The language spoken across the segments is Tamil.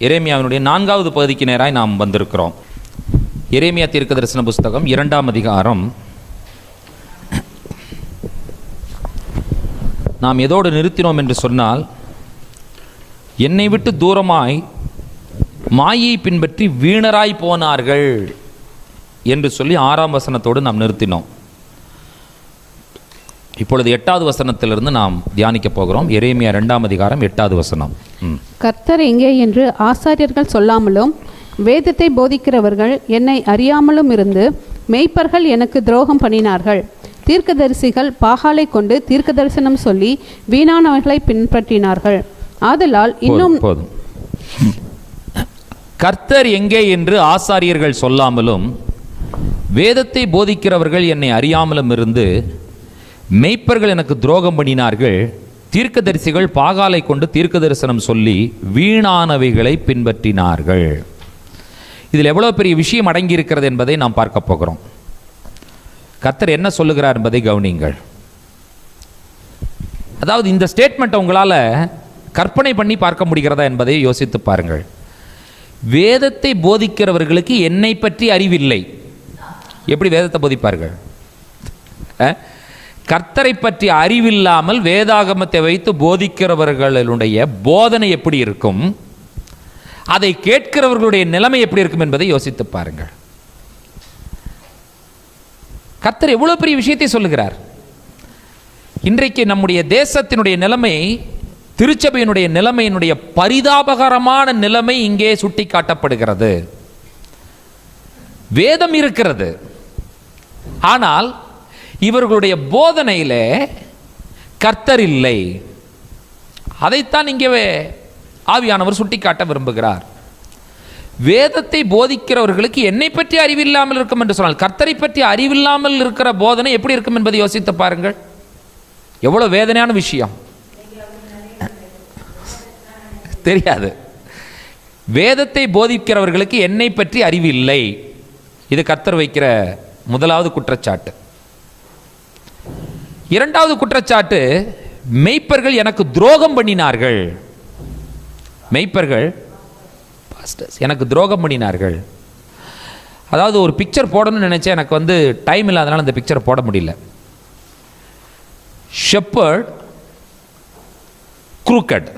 எரேமியாவினுடைய 4வது பகுதிக்கு நேராய் நாம் வந்திருக்கிறோம். எரேமியா தீர்க்கதரிசன புஸ்தகம் 2ஆம் அதிகாரம். நாம் எதோடு நிறுத்தினோம் என்று சொன்னால், என்னை விட்டு தூரமாய் மாயை பின்பற்றி வீணராய் போனார்கள் என்று சொல்லி 6ஆம் வசனத்தோடு நாம் நிறுத்தினோம். இப்பொழுது 8வது வசனத்திலிருந்து நாம் தியானிக்க போகிறோம். எரேமியா 2ஆம் அதிகாரம் 8வது வசனம். கர்த்தர் எங்கே என்று ஆசாரியர்கள் சொல்லாமலும் வேதத்தை போதிக்கிறவர்கள் என்னை அறியாமலும் இருந்து மேய்ப்பர்கள் எனக்கு துரோகம் பண்ணினார்கள். தீர்க்கதரிசிகள் பாகாலை கொண்டு தீர்க்க தரிசனம் சொல்லி வீணானவர்களை பின்பற்றினார்கள். ஆதலால் இன்னும் போதும். கர்த்தர் எங்கே என்று ஆசாரியர்கள் சொல்லாமலும் வேதத்தை போதிக்கிறவர்கள் என்னை அறியாமலும் இருந்து மெய்ப்பர்கள் எனக்கு துரோகம் பண்ணினார்கள். தீர்க்கதரிசிகள் பாகாலை கொண்டு தீர்க்க தரிசனம் சொல்லி வீணானவைகளை பின்பற்றினார்கள். இதில் எவ்வளோ பெரிய விஷயம் அடங்கி இருக்கிறது என்பதை நாம் பார்க்க போகிறோம். கர்த்தர் என்ன சொல்லுகிறார் என்பதை கவனியுங்கள். அதாவது இந்த ஸ்டேட்மெண்ட்டை உங்களால் கற்பனை பண்ணி பார்க்க முடிகிறதா என்பதை யோசித்து பாருங்கள். வேதத்தை போதிக்கிறவர்களுக்கு என்னை பற்றி அறிவில்லை. எப்படி வேதத்தை போதிப்பார்கள்? கர்த்தரை பற்றி அறிவில்லாமல் வேதாகமத்தை வைத்து போதிக்கிறவர்களுடைய போதனை எப்படி இருக்கும், அதை கேட்கிறவர்களுடைய நிலைமை எப்படி இருக்கும் என்பதை யோசித்து பாருங்கள். கர்த்தர் எவ்வளவு பெரிய விஷயத்தை சொல்லுகிறார். இன்றைக்கு நம்முடைய தேசத்தினுடைய நிலைமை, திருச்சபையினுடைய நிலைமையினுடைய பரிதாபகரமான நிலைமை இங்கே சுட்டி காட்டப்படுகிறது. வேதம் இருக்கிறது, ஆனால் இவர்களுடைய போதனையிலே கர்த்தர் இல்லை. அதைத்தான் இங்கே ஆவியானவர் சுட்டி காட்ட விரும்புகிறார். வேதத்தை போதிக்கிறவர்களுக்கு என்னை பற்றி அறிவில்லாமல் இருக்கும் என்று சொன்னால், கர்த்தரை பற்றி அறிவில்லாமல் இருக்கிற போதனை எப்படி இருக்கும் என்பதை யோசித்து பாருங்கள். எவ்வளவு வேதனையான விஷயம். தெரியாது. வேதத்தை போதிக்கிறவர்களுக்கு என்னை பற்றி அறிவில்லை. இது கர்த்தர் வைக்கிற முதலாவது குற்றச்சாட்டு. 2வது குற்றச்சாட்டு, மெய்ப்பர்கள் எனக்கு துரோகம் பண்ணினார்கள். மெய்ப்பர்கள் எனக்கு துரோகம் பண்ணினார்கள். அதாவது ஒரு பிக்சர் போடணும்னு நினைச்சேன், எனக்கு டைம் இல்லாதனால அந்த பிக்சர் போட முடியல. ஷெப்பர்ட், க்ரூக்கட்,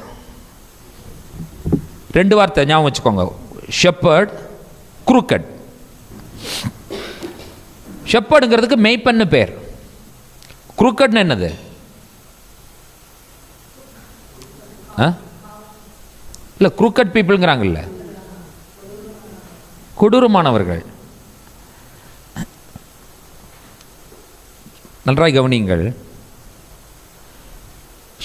2 வார்த்தை ஞாபகம் வச்சுக்கோங்க. Shepherd, crooked. ஷெப்பர்டுங்கிறதுக்கு மெய்ப்பன்னு பேர். குரூக்கட்னு என்னது? இல்லை, குரூக்கட் பீப்புளுங்கிறாங்கல்ல, கொடூரமானவர்கள். நன்றாய் கவனியுங்கள்.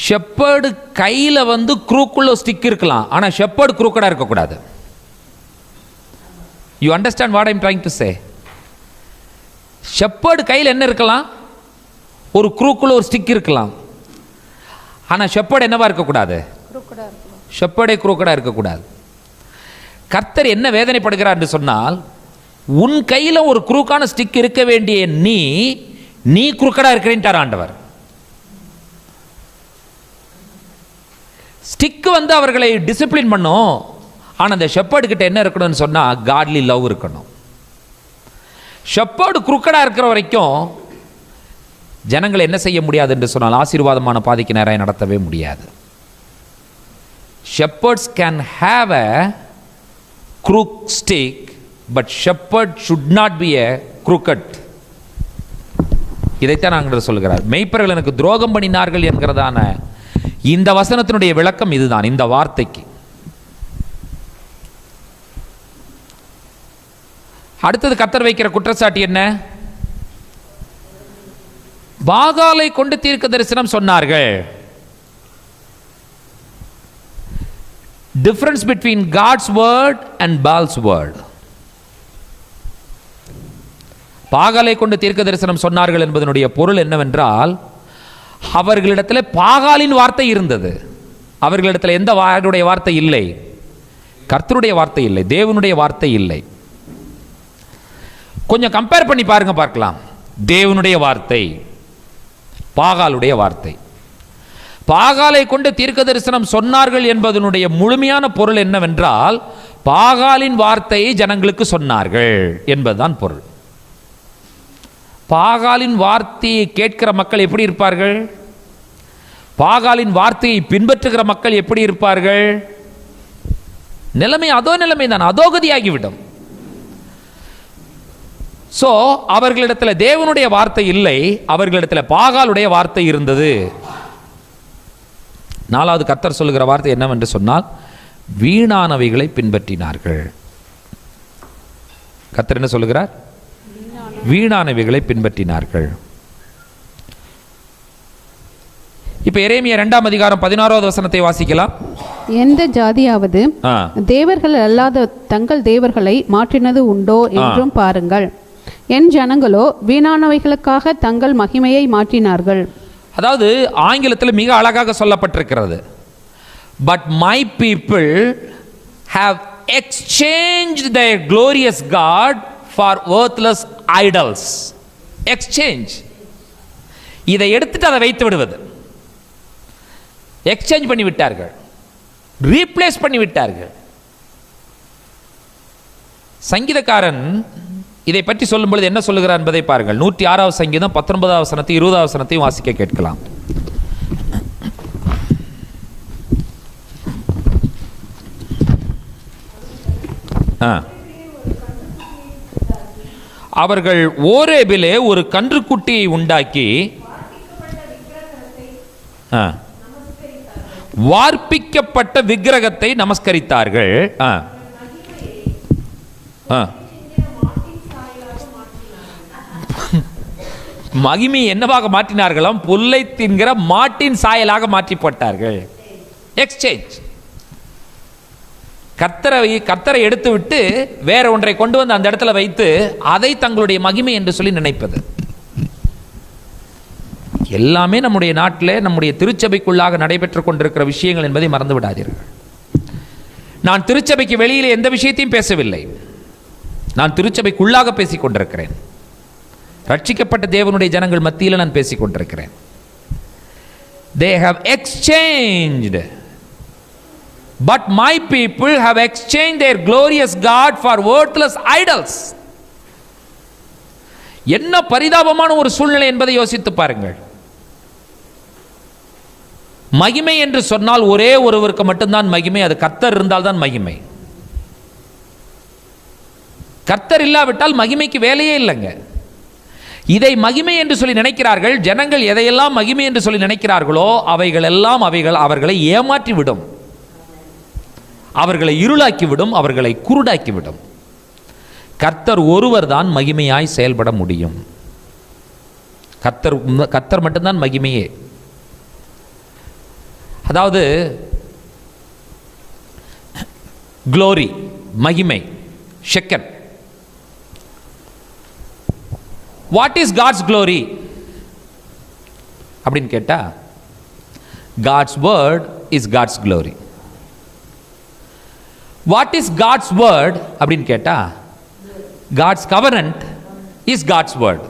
ஷெப்பர்டு கையில் குரூக்குள்ள ஸ்டிக் இருக்கலாம், ஆனால் ஷெப்பர்டு குரூக்கடாக இருக்கக்கூடாது. You understand what I am trying to say? Shepherd கையில் என்ன இருக்கலாம்? ஒரு குரூக்குள்ள ஒரு ஸ்டிக் இருக்கலாம், ஆனால் ஷெப்பர்டு என்னவா இருக்கக்கூடாது? ஷெப்பர்டே குரூக்கடாக இருக்கக்கூடாது. கர்த்தர் என்ன வேதனைப்படுகிறார் என்று சொன்னால், உன் கையில் ஒரு குரூக்கான ஸ்டிக் இருக்க வேண்டிய நீ குரூக்கடாக இருக்கிறேன்ட்டார் ஆண்டவர். ஸ்டிக் அவர்களை டிசிப்ளின் பண்ணும், ஆனால் அந்த ஷெப்பர்டு கிட்ட என்ன இருக்கணும்னு சொன்னால் காட்லி லவ் இருக்கணும். ஷெப்பர்டு குரூக்கடாக இருக்கிற வரைக்கும் ஜனங்கள் என்ன செய்ய முடியாது என்று சொன்னால் ஆசீர்வாதமான பாதைக்கு நேராக நடத்தவே முடியாது. Shepherds can have a crook stick, but shepherd should not be a crooked. இதைத்தான் நாங்கள் சொல்கிறார். மெய்ப்பர்கள் எனக்கு துரோகம் பண்ணினார்கள் என்கிறதான இந்த வசனத்தினுடைய விளக்கம் இதுதான், இந்த வார்த்தைக்கு. அடுத்தது கர்த்தர் வைக்கிற குற்றச்சாட்டு என்ன? பாகாலை கொண்டு தீர்க்க தரிசனம் சொன்னார்கள். Difference between God's word and false word. பாகாலை கொண்டு தீர்க்க தரிசனம் சொன்னார்கள் என்பதனுடைய பொருள் என்னவென்றால், அவர்களிடத்தில் பாகாலின் வார்த்தை இருந்தது, அவர்களிடத்தில் எந்த வார்த்தை இல்லை? கர்த்தருடைய வார்த்தை இல்லை, தேவனுடைய வார்த்தை இல்லை. கொஞ்சம் கம்பேர் பண்ணி பாருங்க, பார்க்கலாம். தேவனுடைய வார்த்தை, பாகாலுடைய வார்த்தை. பாகாலை கொண்டு தீர்க்க தரிசனம் சொன்னார்கள் என்பதனுடைய முழுமையான பொருள் என்னவென்றால், பாகாலின் வார்த்தையை ஜனங்களுக்கு சொன்னார்கள் என்பதுதான் பொருள். பாகாலின் வார்த்தையை கேட்கிற மக்கள் எப்படி இருப்பார்கள்? பாகாலின் வார்த்தையை பின்பற்றுகிற மக்கள் எப்படி இருப்பார்கள்? நிலைமை அதோ நிலைமை தான், அதோகதியாகிவிடும். சோ அவர்களிடத்தில் தேவனுடைய வார்த்தை இல்லை, அவர்களிடத்தில் பாகாலுடைய வார்த்தை இருந்தது. நாலாவது கர்த்தர் சொல்லுகிற வார்த்தை என்னவென்று சொன்னால், வீணானவைகளை பின்பற்றினார்கள். கர்த்தர் என்ன சொல்லுகிறார்? வீணானவைகளை பின்பற்றினார்கள். இப்ப எரேமியா 2ஆம் அதிகாரம் 16வது வசனத்தை வாசிக்கலாம். எந்த ஜாதியாவது தேவர்கள் அல்லாத தங்கள் தேவர்களை மாற்றினது உண்டோ என்றும் பாருங்கள். என் ஜனங்களோ வீணானவைகளுக்காக தங்கள் மகிமையை மாற்றினார்கள். அதாவது ஆங்கிலத்தில் மிக அழகாக சொல்லப்பட்டிருக்கிறது, but my people have exchanged their glorious God for worthless idols. Exchange, இதை எடுத்துட்டு அதை வைத்து விடுவது. எக்ஸ்சேஞ்ச் பண்ணி விட்டார்கள், ரீப்ளேஸ் பண்ணி விட்டார்கள். சங்கீதக்காரன் இதை பற்றி சொல்லும் பொழுது என்ன சொல்லுகிறார் என்பதை பாருங்கள். 106வது சங்கீதம் 19வது வசனத்தை 20வது வசனத்தையும் வாசிக்க கேட்கலாம். அவர்கள் ஓரேபிலே ஒரு கன்றுக்குட்டியை உண்டாக்கி வார்ப்பிக்கப்பட்ட விக்கிரகத்தை நமஸ்கரித்தார்கள். மகிமை என்னவாக மாற்றினார்களாம்? புல்லை தின்கிற மாட்டின் சாயலாக மாற்றி போட்டார்கள். எக்ஸ்சேஞ்ச். கர்த்தரை எடுத்து விட்டு வேற ஒன்றை கொண்டு வந்து அந்த இடத்துல வைத்து அதை தங்களுடைய மகிமை என்று சொல்லி நினைப்பது. எல்லாமே நம்முடைய நாட்டில் நம்முடைய திருச்சபைக்குள்ளாக நடைபெற்றுக் கொண்டிருக்கிற விஷயங்கள் என்பதை மறந்து விடாதீர்கள். நான் திருச்சபைக்கு வெளியிலே எந்த விஷயத்தையும் பேசவில்லை, நான் திருச்சபைக்குள்ளாக பேசிக் கொண்டிருக்கிறேன். ரட்சிக்கப்பட்ட தேவனுடைய ஜனங்கள் மத்தியில் நான் பேசிக் கொண்டிருக்கிறேன். They have exchanged, but my people have exchanged their glorious God for worthless idols. என்ன பரிதாபமான ஒரு சூழ்நிலை என்பதை யோசித்து பாருங்கள். மகிமை என்று சொன்னால் ஒரே ஒருவருக்கு மட்டும்தான் மகிமை, அது கர்த்தர் இருந்தால் தான் மகிமை. கர்த்தர் இல்லாவிட்டால் மகிமைக்கு வேலையே இல்லைங்க. இதை மகிமை என்று சொல்லி நினைக்கிறார்கள். ஜனங்கள் எதையெல்லாம் மகிமை என்று சொல்லி நினைக்கிறார்களோ அவைகள் எல்லாம் அவர்களை ஏமாற்றி விடும், அவர்களை இருளாக்கிவிடும், அவர்களை குருடாக்கிவிடும். கர்த்தர் ஒருவர் தான் மகிமையாய் செயல்பட முடியும். கர்த்தர் மட்டும்தான் மகிமையே. அதாவது க்ளோரி, மகிமை, ஷெக்கன். வாட் இஸ் காட்ஸ் க்ளோரி அப்படின்னு கேட்டா, God's word is God's glory. What is God's word அப்படின்னு கேட்டா, God's covenant is God's word.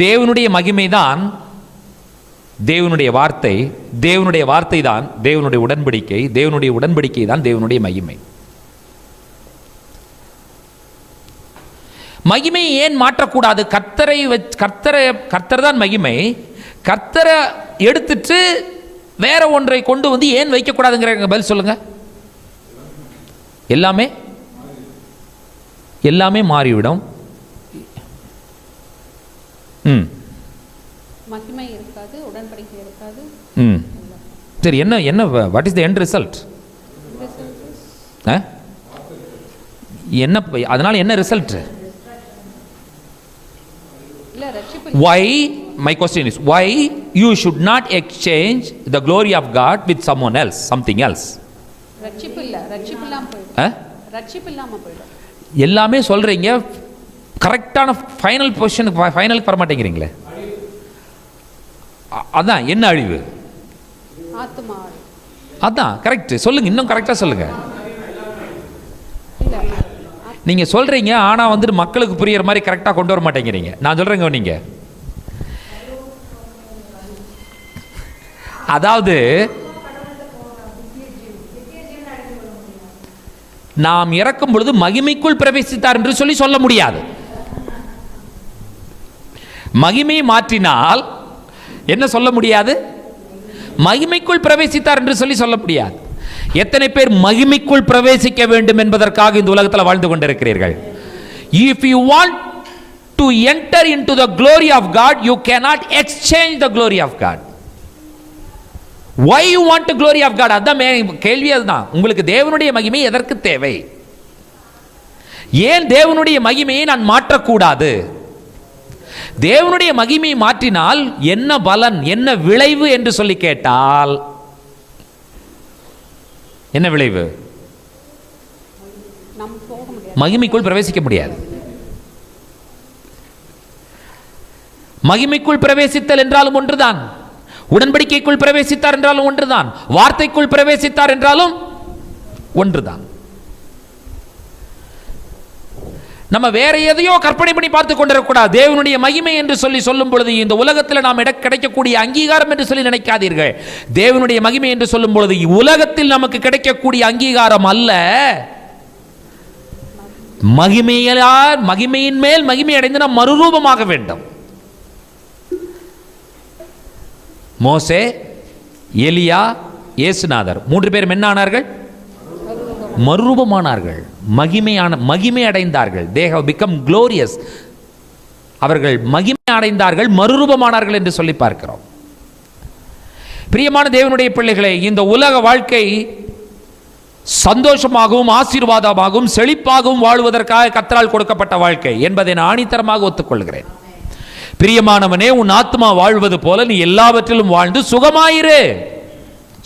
தேவனுடைய மகிமை தான் தேவனுடைய வார்த்தை, தேவனுடைய வார்த்தை தான் தேவனுடைய உடன்படிக்கை, தேவனுடைய உடன்படிக்கை தான் தேவனுடைய மகிமை. மகிமையை ஏன் மாற்றக்கூடாது? கர்த்தர் தான் மகிமை. கர்த்தரை எடுத்துட்டு வேற ஒன்றை கொண்டு வந்து ஏன் வைக்கக்கூடாதுங்கிற பதில் சொல்லுங்க. எல்லாமே மாறிவிடும். மகிமை இருக்காது, உடன்படிக்கை இருக்காது. சரி, என்ன what is the end result? என்ன அதனால என்ன result? Why, my question is, why you should not exchange the glory of God with someone else, something else? எல்லாமே சொல்றீங்க, கரெக்டான ஃபைனல் பொசிஷனுக்கு ஃபைனலுக்கு வர மாட்டேங்கிறீங்களே. அதான் என்ன அழிவு? அதான் கரெக்ட். சொல்லுங்க, இன்னும் கரெக்டா சொல்லுங்க. நீங்க சொல்றீங்க, ஆனா வந்துட்டு மக்களுக்கு புரியுற மாதிரி கரெக்டா கொண்டு வர மாட்டேங்கிறீங்க. நான் சொல்றேங்க, நீங்க அதாவது நாம் இறக்கும் பொழுது மகிமைக்குள் பிரவேசித்தார் என்று சொல்லி சொல்ல முடியாது. மகிமையை மாற்றினால் என்ன சொல்ல முடியாது? மகிமைக்குள் பிரவேசித்தார் என்று சொல்லி சொல்ல முடியாது. எத்தனை பேர் மகிமைக்குள் பிரவேசிக்க வேண்டும் என்பதற்காக இந்த உலகத்தில் வாழ்ந்து கொண்டிருக்கிறீர்கள்? If you want to enter into the glory of God, you cannot exchange the glory of God. Why you want the glory of God? அதான் கேள்வி. அதுதான் உங்களுக்கு தேவனுடைய மகிமை எதற்கு தேவை? ஏன் தேவனுடைய மகிமையை நான் மாற்றக்கூடாது? தேவனுடைய மகிமையை மாற்றினால் என்ன பலன், என்ன விளைவு என்று சொல்லி கேட்டால் என்ன விளைவு? மகிமைக்குள் பிரவேசிக்க முடியாது. மகிமைக்குள் பிரவேசித்தல் என்றாலும் ஒன்றுதான், உடன்படிக்கைக்குள் பிரவேசித்தார் என்றாலும் ஒன்றுதான், வார்த்தைக்குள் பிரவேசித்தார் என்றாலும் ஒன்றுதான். நம்ம வேற எதையோ கற்பனை பண்ணி பார்த்து கொண்டிருக்கூடாது. தேவனுடைய மகிமை என்று சொல்லி சொல்லும் பொழுது இந்த உலகத்தில் நாம் கிடைக்கக்கூடிய அங்கீகாரம் என்று சொல்லி நினைக்காதீர்கள். தேவனுடைய மகிமை என்று சொல்லும் பொழுது உலகத்தில் நமக்கு கிடைக்கக்கூடிய அங்கீகாரம் அல்ல, மகிமையின் மேல் மகிமை அடைந்து நாம் மறுரூபமாக வேண்டும். மோசே, எலியா, இயேசுநாதர் 3 பேரும் என்ன ஆனார்கள்? மறுரூபமானார்கள், மகிமை அடைந்தார்கள். they have become glorious. அவர்கள் மகிமை அடைந்தார்கள், மறுரூபமானார்கள் என்று சொல்லி பார்க்கிறோம். பிரியமான தேவனுடைய பிள்ளைகளே, இந்த உலக வாழ்க்கை சந்தோஷமாகவும் ஆசீர்வாதமாகவும் செழிப்பாகவும் வாழ்வதற்காக கர்த்தரால் கொடுக்கப்பட்ட வாழ்க்கை என்பதை நான் ஆணித்தரமாக ஒத்துக்கொள்கிறேன். பிரியமானவனே, உன் ஆத்மா வாழ்வது போல நீ எல்லாவற்றிலும் வாழ்ந்து சுகமாயிரு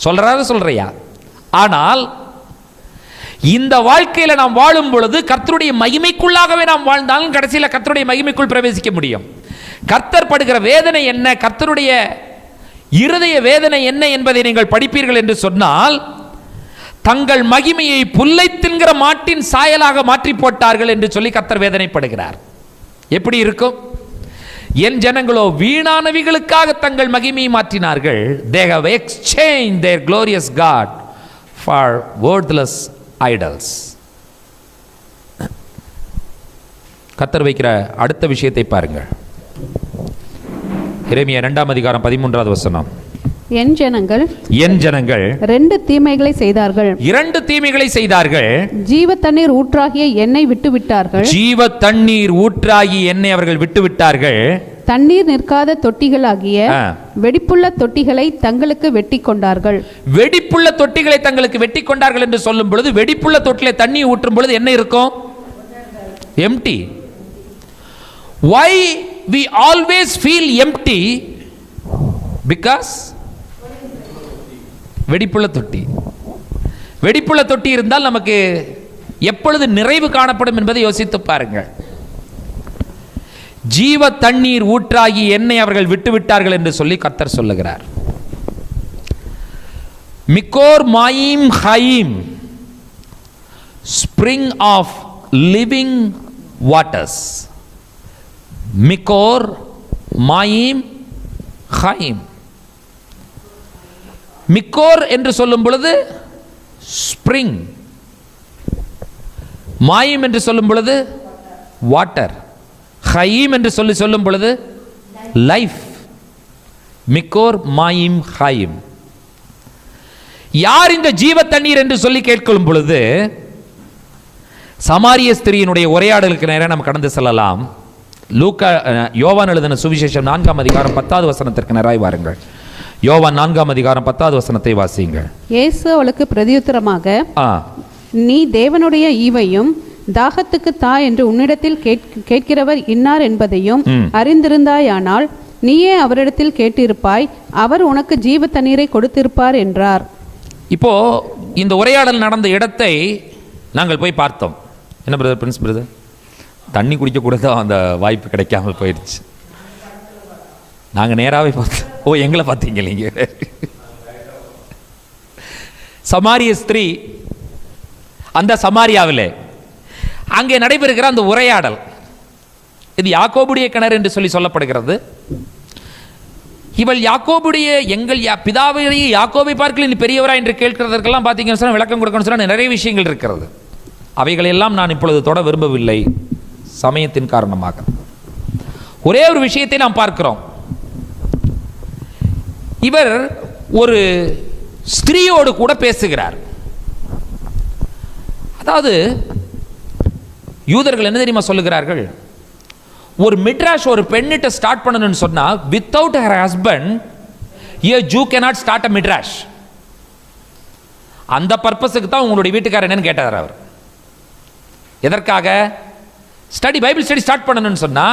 சொல்றியா? ஆனால் இந்த வாழ்க்கையில் நாம் வாழும் பொழுது கர்த்தருடைய மகிமைக்குள்ளாகவே நாம் வாழ்ந்தாலும் கடைசியில் கர்த்தருடைய மகிமைக்குள் பிரவேசிக்க முடியும். கர்த்தர் படுகிற வேதனை என்ன, கர்த்தருடைய இருதய வேதனை என்ன என்பதை நீங்கள் படிப்பீர்கள் என்று சொன்னால், தங்கள் மகிமையை புல்லை தின்கிற மாட்டின் சாயலாக மாற்றி போட்டார்கள் என்று சொல்லி கர்த்தர் வேதனைப்படுகிறார். எப்படி இருக்கும்? என் ஜனங்களோ வீணானவிகளுக்காக தங்கள் மகிமையை மாற்றினார்கள். they have exchanged their glorious God for worthless idols. கர்த்தர் வைக்கிற அடுத்த விஷயத்தை பாருங்கள். எரேமியா 2ஆம் அதிகாரம் 13வது வசனம். என் ஜனங்கள் 2 தீமைகளை செய்தார்கள். 2 தீமைகளை செய்தார்கள். ஜீவ தண்ணீர் ஊற்றாகிய எண்ணெய் விட்டு விட்டார்கள். ஜீவ தண்ணீர் ஊற்றாகி எண்ணெய் அவர்கள் விட்டு விட்டார்கள். தண்ணீர் நிற்காத தொட்டிகளாகிய வெடிப்புள்ள தொட்டிகளை தங்களுக்கு வெட்டி கொண்டார்கள். வெடிப்புள்ள தொட்டிகளை தங்களுக்கு வெட்டி கொண்டார்கள் என்று சொல்லும் பொழுது, வெடிப்புள்ள தொட்டிலை தண்ணி ஊற்றும் பொழுது என்ன இருக்கும்? Empty. why we always feel empty? because வெடிப்புள்ள தொட்டி இருந்தால் நமக்கு எப்பொழுது நிறைவு காணப்படும் என்பதை யோசித்து பாருங்கள். ஜீவ தண்ணீர் ஊற்றாகி எண்ணெய் அவர்கள் விட்டுவிட்டார்கள் என்று சொல்லி கர்த்தர் சொல்லுகிறார். மிக்கோர் மாயிம் ஹைம், ஸ்பிரிங் ஆஃப் லிவிங் வாட்டர்ஸ். மிக்கோர் மாயிம் ஹைம். மிக்கோர் என்று சொல்லும் பொழுது ஸ்பிரிங், மாயிம் என்று சொல்லும் பொழுது வாட்டர், ஹைம் என்று சொல்லும் பொழுது லைஃப். மிக்கோர் மாயிம் ஹைம். யார் இந்த ஜீவ தண்ணீர் என்று சொல்லி கேட்கும் பொழுது சமாரிய ஸ்திரியினுடைய உரையாடலுக்கு நேரம் நாம் கடந்து செல்லலாம். யோவான் எழுதின சுவிசேஷம் 4ஆம் அதிகாரம் 10வது வசனத்திற்கு நேராய் வாருங்கள். யோவான் 4ஆம் அதிகாரம் 10வது வசனத்தை வாசியுங்கள். இயேசு அவளுக்கு பிரதியுத்தரமாக, நீ தேவனுடைய ஈவையும் தாகத்துக்கு தா என்று உன்னிடத்தில் கேட்கிறவர் இன்னார் என்பதையும் அறிந்திருந்தாயானால் நீயே அவரிடத்தில் கேட்டிருப்பாய், அவர் உனக்கு ஜீவ தண்ணீரை கொடுத்திருப்பார் என்றார். இப்போ இந்த உரையாடல் நடந்த இடத்தை நாங்கள் போய் பார்த்தோம். என்ன பிரதர், பிரின்ஸ் பிரதர், தண்ணி குடிக்க கூட அந்த வாய்ப்பு கிடைக்காமல் போயிடுச்சு. நாங்கள் நேராகவே பார்த்தோம். ஓ, எங்களை பார்த்தீங்க நீங்க. சமாரிய ஸ்திரீ, அந்த சமாரியாவில் அங்கே நடைபெறுகிற அந்த உரையாடல், இது யாக்கோபுடைய கிணறு என்று சொல்லி சொல்லப்படுகிறது. இவள் யாக்கோபுடைய எங்கள் பிதாவையே யாக்கோபை பார்க்கல நீ பெரியவரா என்று கேட்கிறதற்கெல்லாம் பார்த்தீங்கன்னு சொன்னால் விளக்கம் கொடுக்கணும்னு சொன்னால் நிறைய விஷயங்கள் இருக்கிறது. அவைகளெல்லாம் நான் இப்பொழுது தொட விரும்பவில்லை சமயத்தின் காரணமாக. ஒரே ஒரு விஷயத்தை நாம் பார்க்கிறோம். இவர் ஒரு ஸ்திரீயோடு கூட பேசுகிறார். அதாவது யூதர்கள் என்ன தெரியுமா சொல்லுகிறார்கள், ஒரு மிட்ராஷ் ஒரு பெண்ணிட்ட ஸ்டார்ட் பண்ணணும்னு சொன்னா without her husband a Jew cannot start a மிட்ராஷ். அந்த பர்பஸுக்கு தான் உங்களுடைய வீட்டுக்காரர் என்னன்னு கேட்டார் அவர். எதற்காக? பைபிள் ஸ்டடி ஸ்டார்ட் பண்ணணும்னு சொன்னா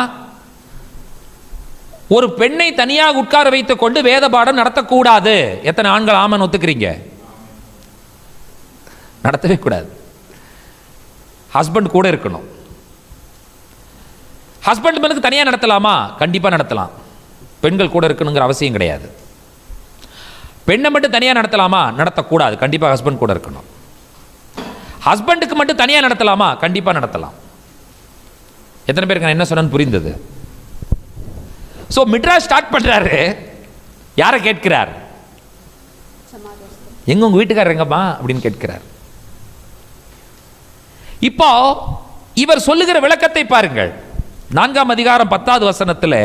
ஒரு பெண்ணை தனியாக உட்கார வைத்துக் கொண்டு வேத பாடம் நடத்தக்கூடாது. எத்தனை ஆண்கள் ஆமன் ஒத்துக்கிறீங்க? நடத்தவே கூடாது. ஹஸ்பண்ட் கூட இருக்கணும். ஹஸ்பண்ட் மேலுக்கு தனியாக நடத்தலாமா? கண்டிப்பாக நடத்தலாம். பெண்கள் கூட இருக்கணுங்கிற அவசியம் கிடையாது. பெண்ணை மட்டும் தனியாக நடத்தலாமா? நடத்தக்கூடாது. கண்டிப்பாக ஹஸ்பண்ட் கூட இருக்கணும். ஹஸ்பண்டுக்கு மட்டும் தனியாக நடத்தலாமா? கண்டிப்பாக நடத்தலாம். எத்தனை பேருக்கு நான் என்ன சொன்னேன்னு புரிந்தது? ஸோ மிட்ராஷ் ஸ்டார்ட் பண்ணுறாரு. யாரை கேட்கிறார்? எங்க உங்க வீட்டுக்காரர் எங்கம்மா அப்படின்னு கேட்கிறார். இப்போ இவர் சொல்லுகிற விளக்கத்தை பாருங்கள். 4ஆம் அதிகாரம் 10வது வசனத்தில்,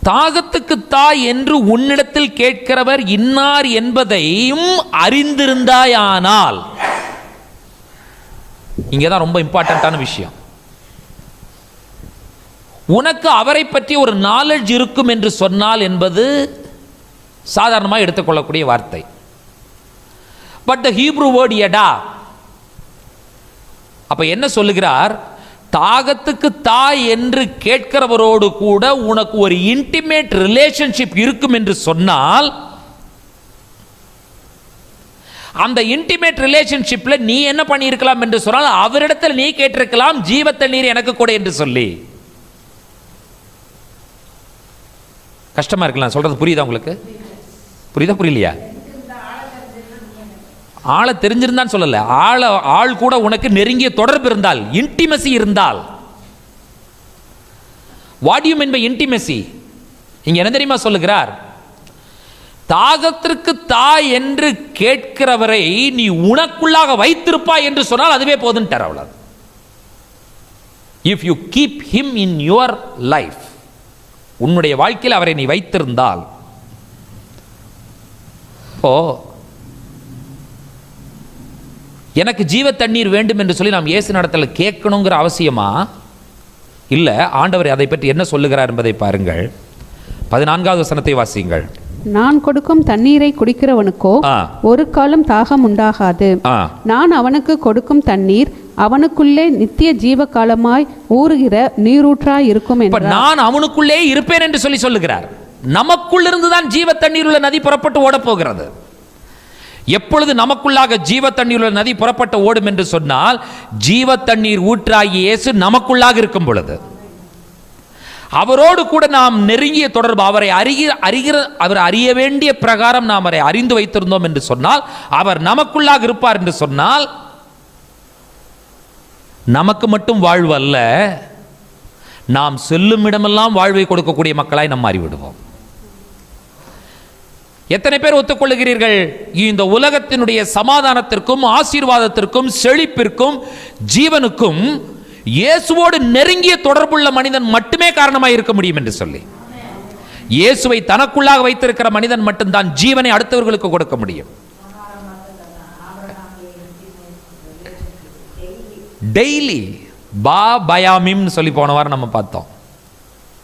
தாகத்துக்கு தாய் என்று உன்னிடத்தில் கேட்கிறவர் இன்னார் என்பதையும் அறிந்திருந்தாயானால், இங்கேதான் ரொம்ப இம்பார்ட்டன்டான விஷயம். உனக்கு அவரை பற்றி ஒரு நாலேஜ் இருக்கும் என்று சொன்னால் என்பது சாதாரணமாக எடுத்துக்கொள்ளக்கூடிய வார்த்தை. பட் த ஹீப்ரூ வேர்ட் யடா, அப்ப என்ன சொல்லுகிறார்? தாகத்துக்கு தாய் என்று கேட்கிறவரோடு கூட உனக்கு ஒரு இன்டிமேட் ரிலேஷன்ஷிப் இருக்கும் என்று சொன்னால், அந்த இன்டிமேட் ரிலேஷன்ஷிப்ல நீ என்ன பண்ணியிருக்கலாம் என்று சொன்னால், அவரிடத்தில் நீ கேட்டிருக்கலாம் ஜீவ தண்ணீர் எனக்கு கூட என்று சொல்லி. கஷ்டமா இருக்கலாம் சொல்றது. புரியுதா உங்களுக்கு? புரியுதா புரியலையா? ஆளை தெரிஞ்சிருந்தான்னு சொல்லல, ஆள் கூட உனக்கு நெருங்கிய தொடர்பு இருந்தால், இன்டிமசி இருந்தால். What you mean by intimacy? இங்க என்ன தெரியுமா சொல்லுகிறார்? தாகத்திற்கு தாய் என்று கேட்கிறவரை நீ உனக்குள்ளாக வைத்திருப்பாய் என்று சொன்னால் அதுவே போதுன்னு அவ்வளவு. If you keep him in your life, உன்னுடைய வாழ்க்கையில் அவரை நீ வைத்திருந்தால், எனக்கு ஜீவ தண்ணீர் வேண்டும் என்று சொல்லி நாம் இயேசு நடத்தல கேட்கணுங்கிற அவசியமா இல்ல. ஆண்டவர் அதை பற்றி என்ன சொல்லுகிறார் என்பதை பாருங்கள். 14வது வசனத்தை வாசியுங்கள். நான் கொடுக்கும் தண்ணீரை குடிக்கிறவனுக்கோ ஒரு காலம் தாகம் உண்டாகாது. நான் அவனுக்கு கொடுக்கும் தண்ணீர் அவனுக்குள்ளே நித்திய ஜீவ காலமாய் ஊறுகிற நீரூற்றாய் இருக்கும். நான் அவனுக்குள்ளே இருப்பேன் என்று சொல்லி சொல்லுகிறார். நமக்குள் இருந்துதான் ஜீவ தண்ணீர் உள்ள நதி புறப்பட்டு ஓட போகிறது. எப்பொழுது நமக்குள்ளாக ஜீவ தண்ணீர் உள்ள நதி புறப்பட்டு ஓடும் என்று சொன்னால், ஜீவ தண்ணீர் ஊற்றாகிய இயேசு நமக்குள்ளாக இருக்கும் பொழுது, அவரோடு கூட நாம் நெருங்கிய தொடர்பு, அவரை அவர் அறிய வேண்டிய பிரகாரம் நாம் அவரை அறிந்து வைத்திருந்தோம் என்று சொன்னால், அவர் நமக்குள்ளாக இருப்பார் என்று சொன்னால், நமக்கு மட்டும் வாழ்வு அல்ல, நாம் செல்லும் இடமெல்லாம் வாழ்வை கொடுக்கக்கூடிய மக்களாய் நாம் மாறிவிடுவோம். எத்தனை பேர் ஒத்துக்கொள்ளுகிறீர்கள்? இந்த உலகத்தினுடைய சமாதானத்திற்கும் ஆசீர்வாதத்திற்கும் செழிப்பிற்கும் ஜீவனுக்கும் இயேசுவோடு நெருங்கிய தொடர்புள்ள மனிதன் மட்டுமே காரணமாக இருக்க முடியும் என்று சொல்லி, இயேசுவை தனக்குள்ளாக வைத்திருக்கிற மனிதன் மட்டும்தான் ஜீவனை அடுத்தவர்களுக்கு கொடுக்க முடியும். டெய்லி பயாமிம் சொல்லி போன வாரம் நம்ம பார்த்தோம்.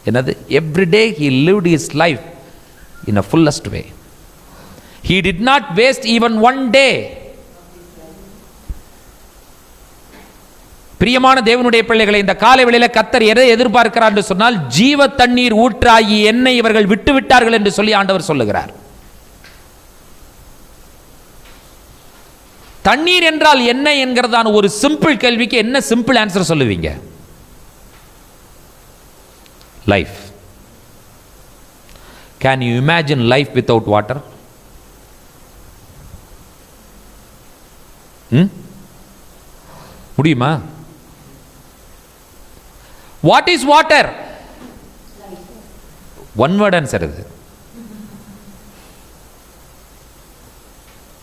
என்னது? Everyday he lived his life in a fullest way. He did not waste even one day. பிரியமான தேவனுடைய பிள்ளைகளை, இந்த காலை வேளையில கர்த்தர் எதை எதிர்பார்க்கிறார் என்று சொன்னால், ஜீவ தண்ணீர் ஊற்றாகி என்னை இவர்கள் விட்டு விட்டார்கள் என்று சொல்லி ஆண்டவர் சொல்லுகிறார். தண்ணீர் என்றால் என்ன என்கிறதான ஒரு சிம்பிள் கேள்விக்கு என்ன சிம்பிள் ஆன்சர் சொல்லுவீங்க? Life. Can you imagine life without water? முடியுமா? What is water? One word answer இது.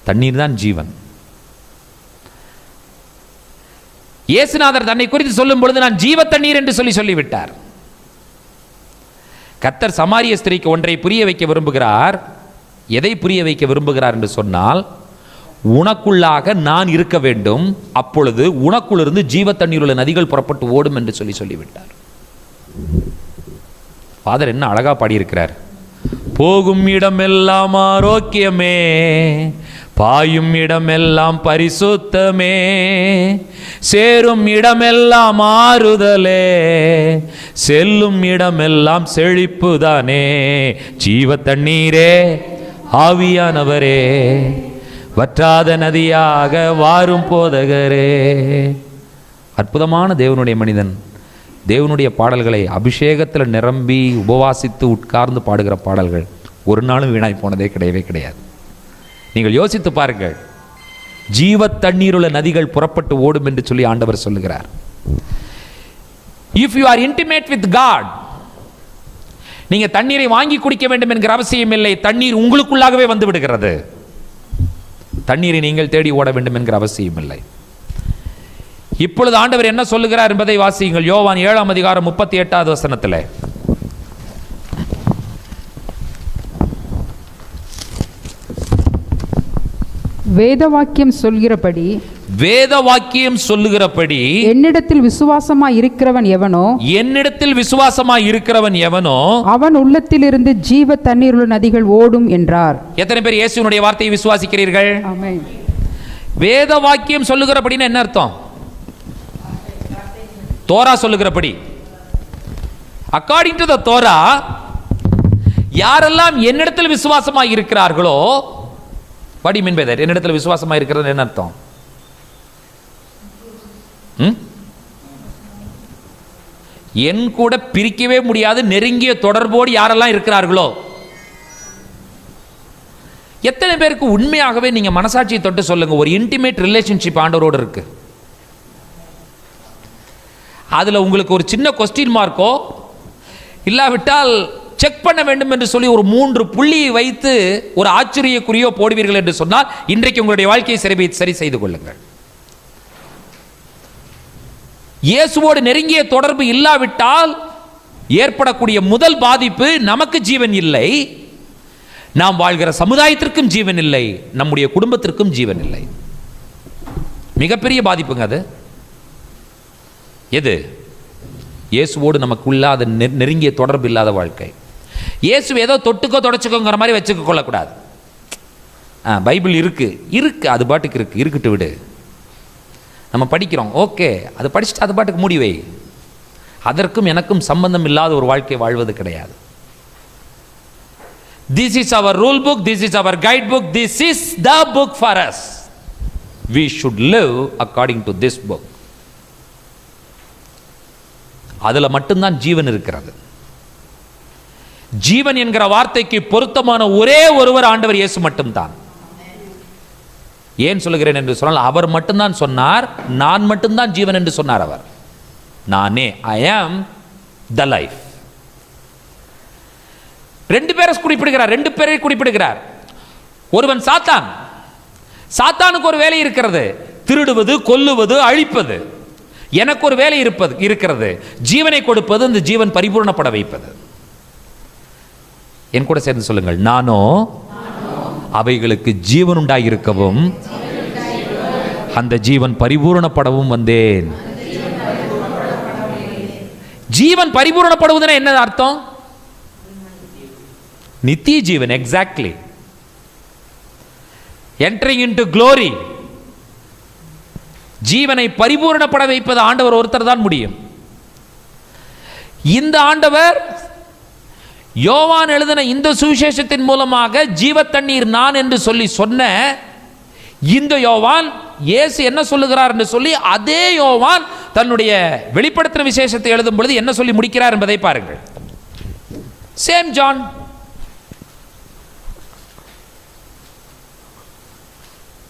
தண்ணீர் தான் ஜீவன். இயேசுநாதர் தன்னை குறித்து சொல்லும் பொழுது நான் ஜீவ தண்ணீர் என்று சொல்லிவிட்டார். கர்த்தர் சமாரிய ஸ்திரீக்கு ஒன்றை புரிய வைக்க விரும்புகிறார். எதை புரிய வைக்க விரும்புகிறார் என்று சொன்னால், உனக்குள்ளாக நான் இருக்க வேண்டும், அப்பொழுது உனக்குள்ளிருந்து ஜீவ தண்ணீர் உள்ள நதிகள் புறப்பட்டு ஓடும் என்று சொல்லிவிட்டார். ஃபாதர் என்ன அழகா பாடியிருக்கிறார். போகும் இடமெல்லாம் ஆரோக்கியமே, பாயும் இடமெல்லாம் பரிசுத்தமே, சேரும் இடமெல்லாம் ஆறுதலே, செல்லும் இடமெல்லாம் செழிப்புதானே, ஜீவ தண்ணீரே ஆவியானவரே, வற்றாத நதியாக வாரும் போதகரே. அற்புதமான தேவனுடைய மனிதன் தேவனுடைய பாடல்களை அபிஷேகத்தில் நிரம்பி உபவாசித்து உட்கார்ந்து பாடுகிற பாடல்கள் ஒரு நாளும் வீணாய் போனதே கிடையவே கிடையாது. நீங்கள் யோசித்து பாருங்கள். ஜீவ தண்ணீருள்ள நதிகள் புறப்பட்டு ஓடும் என்று சொல்லி ஆண்டவர் சொல்லுகிறார். If you are intimate with God, நீங்க தண்ணீரை வாங்கி குடிக்க வேண்டும் என்கிற அவசியம் இல்லை. தண்ணீர் உங்களுக்குள்ளாகவே வந்து விடுகிறது. தண்ணீரை நீங்கள் தேடி ஓட வேண்டும் என்கிற அவசியம் இல்லை. இப்பொழுது ஆண்டவர் என்ன சொல்லுகிறார் என்பதை வாசியுங்கள். யோவான் 7ஆம் அதிகாரம் 38வது வசனத்தில், வேதவாக்கியம் சொல்லுகிறபடி என்னிடத்தில் விசுவாசமாய் இருக்கிறவன் எவனோ அவன் உள்ளத்திலிருந்து ஜீவ தண்ணீருள்ள நதிகள் ஓடும் என்றார். எத்தனை பேர் இயேசுவினுடைய வார்த்தையை விசுவாசிக்கிறீர்கள்? ஆமென். வேத வாக்கியம் சொல்லுகிறபடின்னு என்ன அர்த்தம்? தோரா சொல்லுகிறபடி, அக்கார்டிங் டு த தோரா, யாரெல்லாம் என்னிடத்தில் விசுவாசமாய் இருக்கிறார்களோ, what do you mean by that? என்னிடத்தில் விசுவாசமாய் இருக்கிறது என்ன அர்த்தம்? என் கூட பிரிக்கவே முடியாது நெருங்கிய தொடர்போடு யாரெல்லாம் இருக்கிறார்களோ. எத்தனை பேருக்கு உண்மையாகவே நீங்க மனசாட்சியை தொட்டு சொல்லுங்க, ஒரு இன்டிமேட் ரிலேஷன்ஷிப் ஆண்டவரோடு இருக்கு? அதுல உங்களுக்கு ஒரு சின்ன கொஸ்டின் மார்க்கோ இல்லாவிட்டால் செக் பண்ண வேண்டும் என்று சொல்லி ஒரு 3 புள்ளியை வைத்து ஒரு ஆச்சரியக்குறியோ போடுவீர்கள் என்று சொன்னால் இன்றைக்கு உங்களுடைய வாழ்க்கையை சரி செய்து கொள்ளுங்கள். இயேசுவோடு நெருங்கிய தொடர்பு இல்லாவிட்டால் ஏற்படக்கூடிய முதல் பாதிப்பு, நமக்கு ஜீவன் இல்லை, நாம் வாழ்கிற சமுதாயத்திற்கும் ஜீவன் இல்லை, நம்முடைய குடும்பத்திற்கும் ஜீவன் இல்லை. மிகப்பெரிய பாதிப்புங்க அது. எது? இயேசுவோடு நமக்கு இல்லாத நெருங்கிய தொடர்பு இல்லாத வாழ்க்கை. இயேசு ஏதோ தொட்டுக்கோ தொடச்சுக்கோங்கிற மாதிரி வச்சுக்க கொள்ளக்கூடாது. பைபிள் இருக்கு, அது பாட்டுக்கு இருக்கு, இருக்கட்டு விடு. நம்ம படிக்கிறோம், ஓகே, அது படிச்சுட்டு அது பாட்டுக்கு மூடி வை. அதற்கும் எனக்கும் சம்பந்தம் இல்லாத ஒரு வாழ்க்கை வாழ்வது கிடையாது. This is our rule book, this is our guide book, this is the book for us. we should live according to this book. அதுல மட்டும்தான் ஜீவன் இருக்கிறது. ஜீவன் என்கிற வார்த்தைக்கு பொருத்தமான ஒரே ஒருவர் ஆண்டவர் இயேசு மட்டும்தான். ஏன் சொல்லுகிறேன் என்று சொன்னால், அவர் மட்டும்தான் சொன்னார், நான் மட்டும்தான் ஜீவன் என்று சொன்னார். அவர் நானே, ஐ ஆம் த லைஃப். 2 பேரை குறிப்பிடுகிறார். ஒருவன் சாத்தான். சாத்தானுக்கு ஒரு வேலை இருக்கிறது, திருடுவது, கொல்லுவது, அழிப்பது. எனக்கு ஒரு வேலை இருக்கிறது, ஜீவனை கொடுப்பது, இந்த ஜீவன் பரிபூர்ணப்பட வைப்பது. என் கூட சேர்ந்து சொல்லுங்கள், நானோ அவைகளுக்கு ஜீவன் உண்டாயிருக்கவும் அந்த ஜீவன் பரிபூர்ணப்படவும் வந்தேன். ஜீவன் பரிபூர்ணப்படுவதுன்னா என்ன அர்த்தம்? நித்திய ஜீவன். எக்ஸாக்ட்லி. entering into glory. ஜீவனை பரிபூரணப்பட வைப்பது ஆண்டவர் ஒருத்தர் தான் முடியும். இந்த ஆண்டவர் யோவான் எழுதின இந்த சுவிசேஷத்தின் மூலமாக ஜீவ தண்ணீர் நான் என்று சொல்லி சொன்ன இந்த யோவான், இயேசு என்ன சொல்லுகிறார் என்று சொல்லி அதே யோவான் தன்னுடைய வெளிப்படுத்தின விசேஷத்தை எழுதும் பொழுது என்ன சொல்லி முடிக்கிறார் என்பதை பாருங்கள். Same John.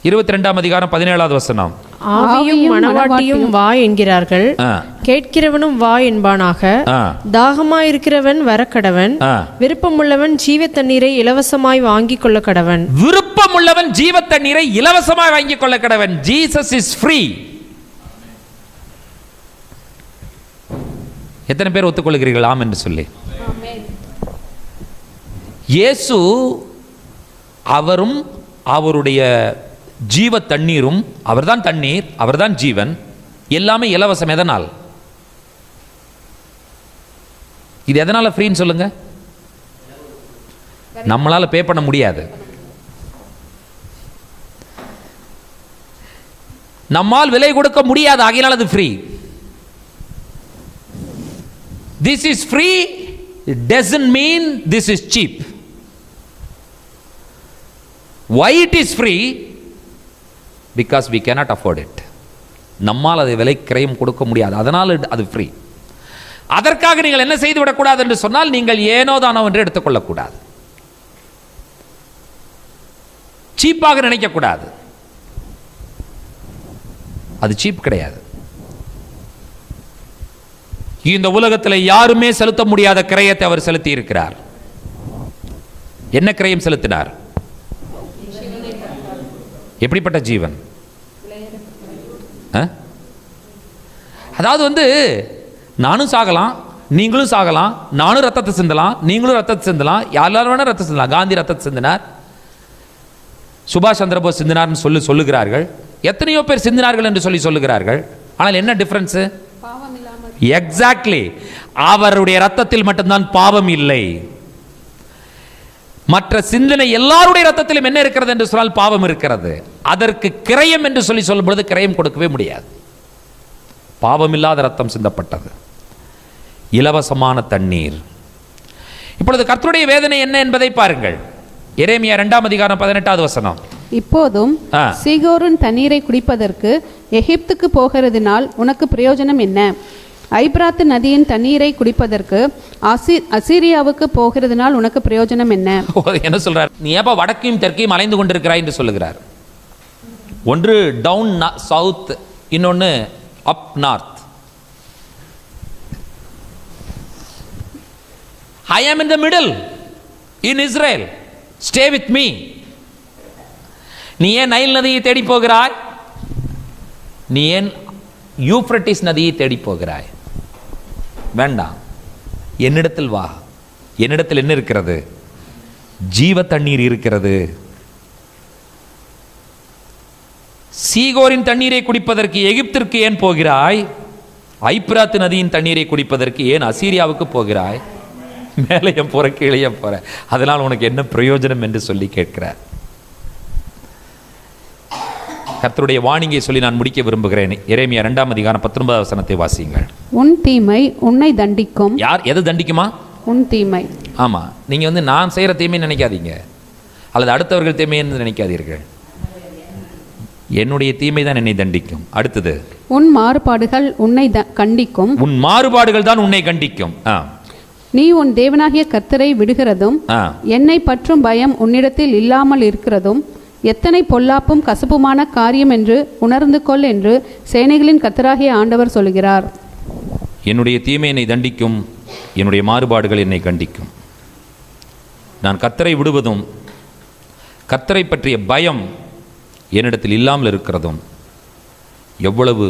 இருபத்தி 2ஆம் அதிகாரம் 17வது வசனம். ஆவியும் மனவாட்டியும் வா என்கிறார்கள். ஆ. கேட்கிறவனும் வா என்பானாக. ஆ. தாகமாயிருக்கிறவன் வரக்கடவன். ஆ. விருப்பமுள்ளவன் ஜீவ தண்ணீரை இலவசமாய் வாங்கிக் கொள்ள கடவன். விருப்பமுள்ளவன் ஜீவ தண்ணீரை இலவசமாக வாங்கிக் கொள்ள கடவன். Jesus is free. எத்தனை பேர் ஒத்துக்கொள்கிறீர்கள் ஆம் என்று சொல்லி? இயேசு அவரும் அவருடைய ஜீவ தண்ணீரும், அவர்தான் தண்ணீர், அவர்தான் ஜீவன், எல்லாமே இலவசம். எதனால்? இது எதனால ஃப்ரீன்னு சொல்லுங்க? நம்மளால பே பண்ண முடியாது. நம்மால் விலை கொடுக்க முடியாது, ஆகையினால் அது free. This is free, it doesn't mean this is cheap. Why it is free? Because we cannot afford it. நம்மால் அதை விலை கிரயம் கொடுக்க முடியாது, அதனால் அது ஃப்ரீ. அதற்காக நீங்கள் என்ன செய்து விடக்கூடாது என்று சொன்னால், நீங்கள் ஏனோ தானோ என்று எடுத்துக்கொள்ளக்கூடாது, சீப்பாக நினைக்கக்கூடாது. அது சீப் கிடையாது. இந்த உலகத்தில் யாருமே செலுத்த முடியாத கிரயத்தை அவர் செலுத்தி இருக்கிறார். என்ன கிரயம் செலுத்தினார்? எப்படிப்பட்ட ஜீவன்? அதாவது நானும் சாகலாம், நீங்களும் சாகலாம், நானும் ரத்தத்தை சிந்தலாம், நீங்களும் ரத்தத்தை சிந்தலாம், யாரும் வேணா ரத்தத்தை சிந்தலாம். காந்தி ரத்தத்தை சிந்தினார், சுபாஷ் சந்திரபோஸ் சிந்தினார்னு சொல்லுகிறார்கள், எத்தனையோ பேர் சிந்தினார்கள் என்று சொல்லுகிறார்கள். ஆனால் என்ன டிஃபரன்ஸ்? எக்ஸாக்ட்லி, அவருடைய ரத்தத்தில் மட்டும்தான் பாவம் இல்லை. மற்ற சிந்தனை எல்லாருடைய ரத்தத்திலும் என்ன இருக்கிறது என்று சொன்னால் பாவம் இருக்கிறது. அதற்கு கிரயம் என்று சொல்லும் பொழுது கிரயம் கொடுக்கவே முடியாது. பாவம் இல்லாத ரத்தம் சிந்தப்பட்டது, இலவசமான தண்ணீர். இப்பொழுது கர்த்தருடைய வேதனை என்ன என்பதை பாருங்கள். எரேமியா 2 அதிகாரம் 18வது வசனம். இப்போதும் சீகோரின் தண்ணீரை குடிப்பதற்கு எகிப்துக்கு போகிறதுனால் உனக்கு பிரயோஜனம் என்ன? ஐபிராத்து நதியின் தண்ணீரை குடிப்பதற்கு அசீரியாவுக்கு போகிறதுனால் உனக்கு பிரயோஜனம் என்ன? என்ன சொல்றார்? நீ ஏப்பா வடக்கையும் தெற்கையும் அலைந்து கொண்டிருக்கிறாய் என்று சொல்லுகிறார். ஒன்று டவுன் சவுத், இன்னொன்று அப் north. I am in the middle in Israel. Stay with me. நீ ஏன் நைல் நதியை தேடி போகிறாய்? நீ ஏன் யூப்ரட்டிஸ் நதியை தேடி போகிறாய்? வேண்டாம், என்னிடத்தில் வா. என்னிடத்தில் என்ன இருக்கிறது? ஜீவ தண்ணீர் இருக்கிறது. சீகோரின் தண்ணீரை குடிப்பதற்கு எகிப்திற்கு ஏன் போகிறாய்? ஐப்ராத்து நதியின் தண்ணீரை குடிப்பதற்கு ஏன் அசீரியாவுக்கு போகிறாய்? மேலையும் போற கீழையே போற, அதனால் உனக்கு என்ன பிரயோஜனம் என்று சொல்லி கேட்கிறார். கர்த்தருடைய வாணியை சொல்லி நான் முடிக்க விரும்புகிறேன். எரேமியா 2 அதிகாரம் 19வது வசனத்தை வாசியுங்கள். உன் தீமை உன்னை தண்டிக்கும். யார் எது தண்டிக்குமா? உன் தீமை. ஆமா, நீங்க நான் செய்யற தீமை நினைக்காதீங்க, அல்லது அடுத்தவர்கள் தீமை என்று நினைக்காதீர்கள். என்னுடைய தீமை தான் என்னை தண்டிக்கும். அடுத்தது, உன் மாறுபாடுகள் உன்னை கண்டிக்கும். உன் மாறுபாடுகள் தான் உன்னை கண்டிக்கும். நீ உன் தேவனாகிய கர்த்தரை விடுகிறதும் என்னை பற்றும் பயம் உன்னிடத்தில் இல்லாமல் இருக்கிறதும் எத்தனை பொல்லாப்பும் கசப்புமான காரியம் என்று உணர்ந்து கொள் என்று சேனைகளின் கர்த்தராகிய ஆண்டவர் சொல்கிறார். என்னுடைய தீமை என்னை தண்டிக்கும், என்னுடைய மாறுபாடுகள் என்னை கண்டிக்கும். நான் கர்த்தரை விடுவதும் கர்த்தரை பற்றிய பயம் என்னிடத்தில் இல்லாமல் இருக்கிறதும் எவ்வளவு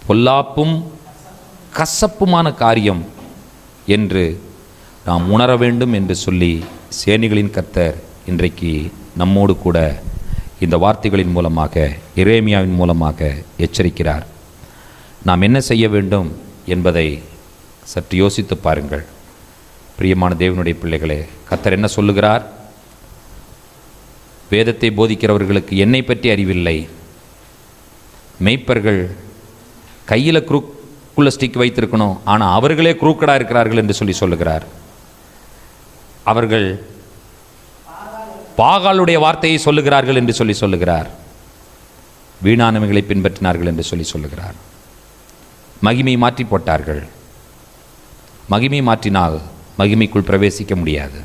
பொல்லாப்பும் கசப்புமான காரியம் என்று நாம் உணர வேண்டும் என்று சொல்லி சேனைகளின் கர்த்தர் இன்றைக்கு நம்மோடு கூட இந்த வார்த்தைகளின் மூலமாக, எரேமியாவின் மூலமாக எச்சரிக்கிறார். நாம் என்ன செய்ய வேண்டும் என்பதை சற்று யோசித்து பாருங்கள். பிரியமான தேவனுடைய பிள்ளைகளே, கர்த்தர் என்ன சொல்லுகிறார்? வேதத்தை போதிக்கிறவர்களுக்கு என்னை பற்றி அறிவில்லை. மெய்ப்பர்கள் கையில் குறுக்குள்ள ஸ்டிக் வைத்திருக்கணும், ஆனால் அவர்களே குறுக்கடாக இருக்கிறார்கள் என்று சொல்லுகிறார். அவர்கள் பாகாலுடைய வார்த்தையை சொல்லுகிறார்கள் என்று சொல்லுகிறார். வீணானவைகளை பின்பற்றினார்கள் என்று சொல்லுகிறார். மகிமை மாற்றி போட்டார்கள். மகிமை மாற்றினால் மகிமைக்குள் பிரவேசிக்க முடியாது.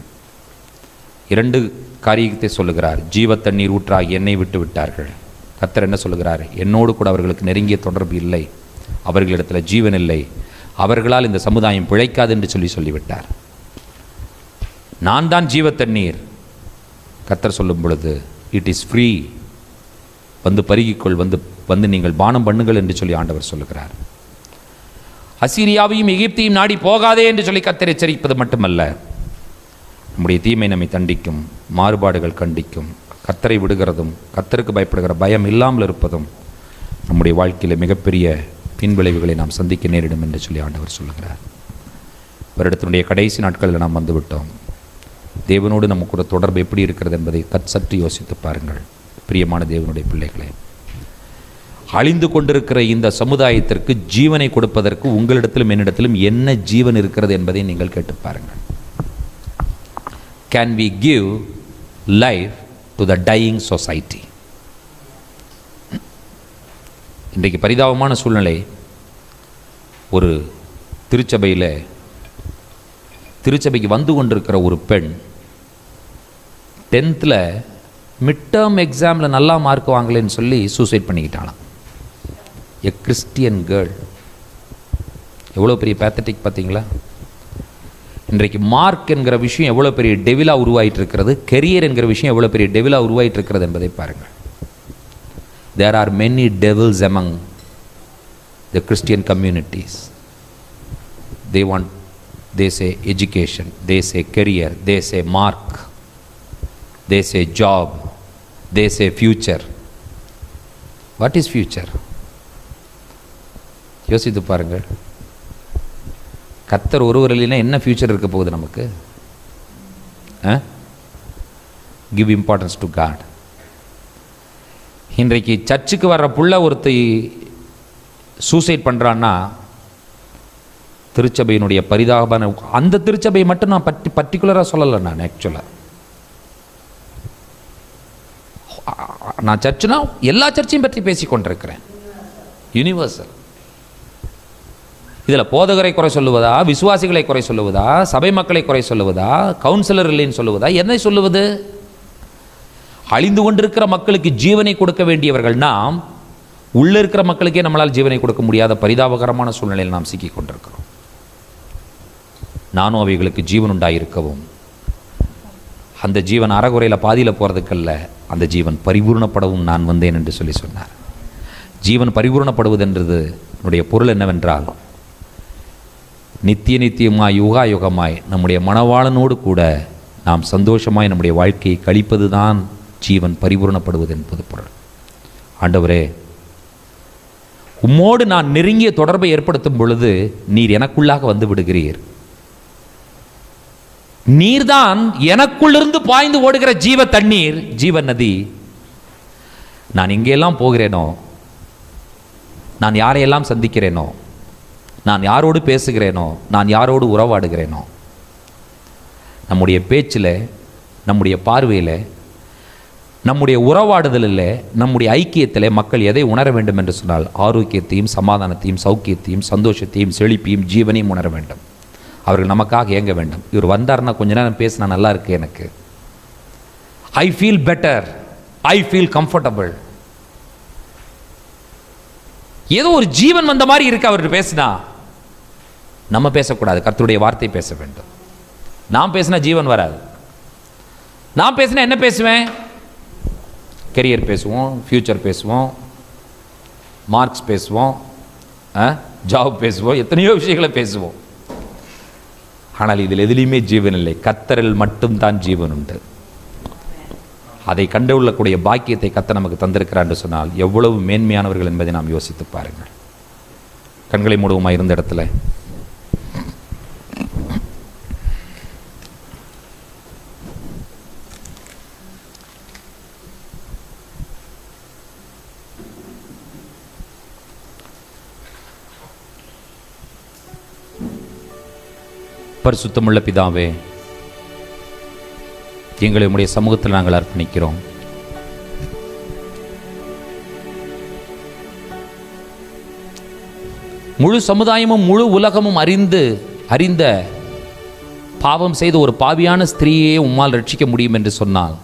2 காரியத்தை சொல்லுகிறார். ஜீவ தண்ணீர் ஊற்றாகி என்னை விட்டு விட்டார்கள். கர்த்தர் என்ன சொல்லுகிறார்? என்னோடு கூட அவர்களுக்கு நெருங்கிய தொடர்பு இல்லை, அவர்களிடத்தில் ஜீவன் இல்லை, அவர்களால் இந்த சமுதாயம் பிழைக்காது என்று சொல்லிவிட்டார். நான் தான் ஜீவ தண்ணீர். கர்த்தர் சொல்லும் பொழுது இட் இஸ் ஃப்ரீ, வந்து பருகிக்கொள், வந்து நீங்கள் பானம் பண்ணுங்கள் என்று சொல்லி ஆண்டவர் சொல்லுகிறார். அசீரியாவையும் எகிப்தையும் நாடி போகாதே என்று சொல்லி கர்த்தர் எச்சரிப்பது மட்டுமல்ல, நம்முடைய தீமை நம்மை தண்டிக்கும், மாறுபாடுகள் கண்டிக்கும், கர்த்தரை விடுகிறதும் கர்த்தருக்கு பயப்படுகிற பயம் இல்லாமல் இருப்பதும் நம்முடைய வாழ்க்கையில் மிகப்பெரிய பின்விளைவுகளை நாம் சந்திக்க நேரிடும் என்று சொல்லி ஆண்டவர் சொல்லுகிறார். வருடத்தினுடைய கடைசி நாட்களில் நாம் வந்துவிட்டோம். தேவனோடு நமக்கு ஒரு தொடர்பு எப்படி இருக்கிறது என்பதை சற்று யோசித்து பாருங்கள். பிரியமான தேவனுடைய பிள்ளைகளே, அழிந்து கொண்டிருக்கிற இந்த சமுதாயத்திற்கு ஜீவனை கொடுப்பதற்கு உங்களிடத்திலும் என்னிடத்திலும் என்ன ஜீவன் இருக்கிறது என்பதை நீங்கள் கேட்டு பாருங்கள். Can we give life to the dying society? இன்றைக்கு பரிதாபமான சூழ்நிலை. ஒரு திருச்சபைக்கு வந்து கொண்டிருக்கிற ஒரு பெண் 10th மிட் டேர்ம் எக்ஸாமில் நல்லா மார்க் வாங்கலைன்னு சொல்லி சூசைட் பண்ணிக்கிட்டாலாம். A Christian girl. எவ்வளோ பெரிய பேத்தட்டிக் பார்த்தீங்களா? இன்றைக்கு மார்க் என்கிற விஷயம் எவ்வளோ பெரிய டெவிலாக உருவாயிட்டு இருக்கிறது, கெரியர் என்கிற விஷயம் எவ்வளோ பெரிய டெவிலாக உருவாயிட்டு இருக்கிறது என்பதை பாருங்கள். There are many devils among the Christian communities. They say education, they say career, they say mark, they say job, they say future. What is future? யோசித்து பாருங்கள். கர்த்தர் ஒருவர் இல்லைன்னா என்ன ஃபியூச்சர் இருக்க போகுது நமக்கு? Give importance to God. இன்றைக்கு சர்ச்சுக்கு வர்ற புள்ள ஒருத்தி சூசைட் பண்ணுறான்னா திருச்சபையினுடைய பரிதாபமான, அந்த திருச்சபையை மட்டும் நான் பர்டிகுலராக சொல்லலை. நான் ஆக்சுவலாக நான் சர்ச்சுனா எல்லா சர்ச்சையும் பற்றி பேசி கொண்டிருக்கிறேன். யூனிவர்சல். இதில் போதகரை குறை சொல்லுவதா, விசுவாசிகளை குறை சொல்லுவதா, சபை மக்களை குறை சொல்லுவதா, கவுன்சிலர் இல்லைன்னு சொல்லுவதா, என்னை சொல்லுவது? அழிந்து கொண்டிருக்கிற மக்களுக்கு ஜீவனை கொடுக்க வேண்டியவர்கள் நாம், உள்ள இருக்கிற மக்களுக்கே நம்மளால் ஜீவனை கொடுக்க முடியாத பரிதாபகரமான சூழ்நிலையில் நாம் சிக்கிக் கொண்டிருக்கிறோம். நானும் அவைகளுக்கு ஜீவன் உண்டாயிருக்கவும், அந்த ஜீவன் அறகுறையில் பாதியில் போகிறதுக்கல்ல, அந்த ஜீவன் பரிபூர்ணப்படவும் நான் வந்தேன் என்று சொல்லி சொன்னார். ஜீவன் பரிபூர்ணப்படுவதென்றது என்னுடைய பொருள் என்னவென்றால், நித்தியமாய் யுகாயுகமாய் நம்முடைய மணவாளனோடு கூட நாம் சந்தோஷமாய் நம்முடைய வாழ்க்கையை கழிப்பது தான் ஜீவன் பரிபூர்ணப்படுவது என்பது பொருள். ஆண்டவரே, உம்மோடு நான் நெருங்கிய தொடர்பை ஏற்படுத்தும் பொழுது நீர் எனக்குள்ளாக வந்து விடுகிறீர். நீர்தான் எனக்குள்ளிருந்து பாய்ந்து ஓடுகிற ஜீவ தண்ணீர், ஜீவ நதி. நான் எங்கெல்லாம் போகிறேனோ, நான் யாரையெல்லாம் சந்திக்கிறேனோ, நான் யாரோடு பேசுகிறேனோ, நான் யாரோடு உறவாடுகிறேனோ, நம்முடைய பேச்சில், நம்முடைய பார்வையில், நம்முடைய உறவாடுதலில், நம்முடைய ஐக்கியத்தில் மக்கள் எதை உணர வேண்டும் என்று சொன்னால் ஆரோக்கியத்தையும் சமாதானத்தையும் சௌக்கியத்தையும் சந்தோஷத்தையும் செழிப்பையும் ஜீவனையும் உணர வேண்டும். அவர்கள் நமக்காக ஏங்க வேண்டும். இவர் வந்தார்னா கொஞ்ச நேரம் பேசினா நல்லா இருக்கு, எனக்கு I feel better, I feel comfortable. ஏதோ ஒரு ஜீவன் வந்த மாதிரி இருக்கு அவர்கிட்ட பேசினா. நம்ம பேசக்கூடாது, கர்த்தருடைய வார்த்தை பேச வேண்டும். நான் பேசினா ஜீவன் வராது. நான் பேசினா என்ன பேசுவேன்? கெரியர் பேசுவோம், ஃபியூச்சர் பேசுவோம், மார்க்ஸ் பேசுவோம், ஜாப் பேசுவோம், எத்தனையோ விஷயங்களை பேசுவோம். ஆனால் இதில் எதிலையுமே ஜீவன் இல்லை. கர்த்தரில் மட்டும்தான் ஜீவன் உண்டு. அதை கண்டுகொள்ளக்கூடிய பாக்கியத்தை கர்த்தர் நமக்கு தந்திருக்கிறார் என்று சொன்னால் எவ்வளவு மேன்மையானவர்கள் என்பதை நாம் யோசித்து பாருங்கள். கண்களை மூடுவோமா இருந்த இடத்துல பரிசுத்தமுள்ள பிதாவே, எங்களை உம்முடைய சமூகத்தில் நாங்கள் அர்ப்பணிக்கிறோம். முழு சமுதாயமும் முழு உலகமும் அறிந்த பாவம் செய்த ஒரு பாவியான ஸ்திரீயே உம்மால் ரட்சிக்க முடியும் என்று சொன்னால்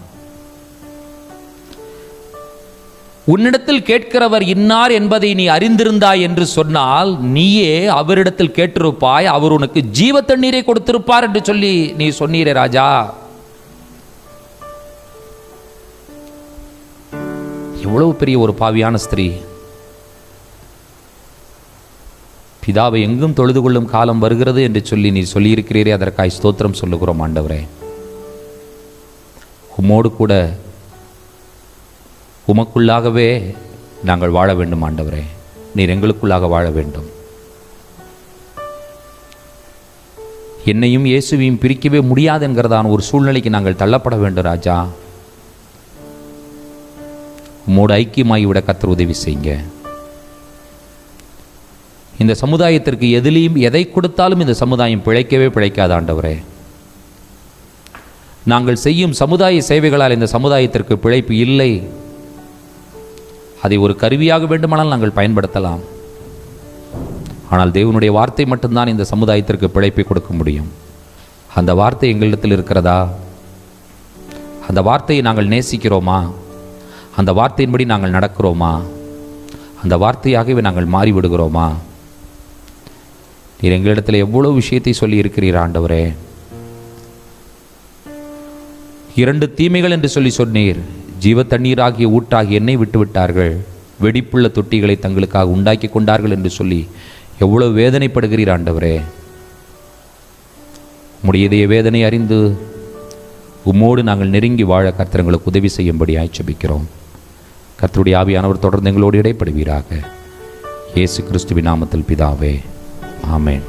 உன்னிடத்தில் கேட்கிறவர் இன்னார் என்பதை நீ அறிந்திருந்தாய் என்று சொன்னால் நீயே அவரிடத்தில் கேட்டிருப்பாய், அவர் உனக்கு ஜீவ தண்ணீரை கொடுத்திருப்பார் என்று சொல்லி நீ சொன்னீரே ராஜா. எவ்வளவு பெரிய ஒரு பாவியான ஸ்திரீ. பிதாவை எங்கும் தொழுது கொள்ளும் காலம் வருகிறது என்று சொல்லி நீ சொல்லியிருக்கிறீரே, அதற்காய் ஸ்தோத்திரம் சொல்லுகிறோம் ஆண்டவரே. உம்மோடு கூட உமக்குள்ளாகவே நாங்கள் வாழ வேண்டும் ஆண்டவரே. நீர் எங்களுக்குள்ளாக வாழ வேண்டும். என்னையும் இயேசுவையும் பிரிக்கவே முடியாது என்கிறதான ஒரு சூழ்நிலைக்கு நாங்கள் தள்ளப்பட வேண்டும் ராஜா. உம்மோடு ஐக்கியமாகி விட கர்த்தர் உதவி செய்யுங்க. இந்த சமுதாயத்திற்கு எதை கொடுத்தாலும் இந்த சமுதாயம் பிழைக்கவே பிழைக்காத ஆண்டவரே. நாங்கள் செய்யும் சமுதாய சேவைகளால் இந்த சமுதாயத்திற்கு பிழைப்பு இல்லை. அதை ஒரு கருவியாக வேண்டுமானால் நாங்கள் பயன்படுத்தலாம். ஆனால் தேவனுடைய வார்த்தை மட்டும்தான் இந்த சமுதாயத்திற்கு பிழைப்பை கொடுக்க முடியும். அந்த வார்த்தை எங்களிடத்தில் இருக்கிறதா? அந்த வார்த்தையை நாங்கள் நேசிக்கிறோமா? அந்த வார்த்தையின்படி நாங்கள் நடக்கிறோமா? அந்த வார்த்தையாகவே நாங்கள் மாறிவிடுகிறோமா? நீர் எங்களிடத்தில் எவ்வளோ விஷயத்தை சொல்லி இருக்கிறீர் ஆண்டவரே. 2 தீமைகள் என்று சொல்லி சொன்னீர். ஜீவ தண்ணீராகிய ஊட்டாகிய என்னை விட்டுவிட்டார்கள், வெடிப்புள்ள தொட்டிகளை தங்களுக்காக உண்டாக்கி கொண்டார்கள் என்று சொல்லி எவ்வளவு வேதனைப்படுகிறீர் ஆண்டவரே. உம்முடைய இதய வேதனை அறிந்து உம்மோடு நாங்கள் நெருங்கி வாழ கர்த்தர் எங்களுக்கு உதவி செய்யும்படி ஜெபிக்கிறோம். கர்த்தருடைய ஆவியானவர் தொடர்ந்து எங்களோடு இடைப்படுவீராக. இயேசு கிறிஸ்துவின் நாமத்தில் பிதாவே, ஆமென்.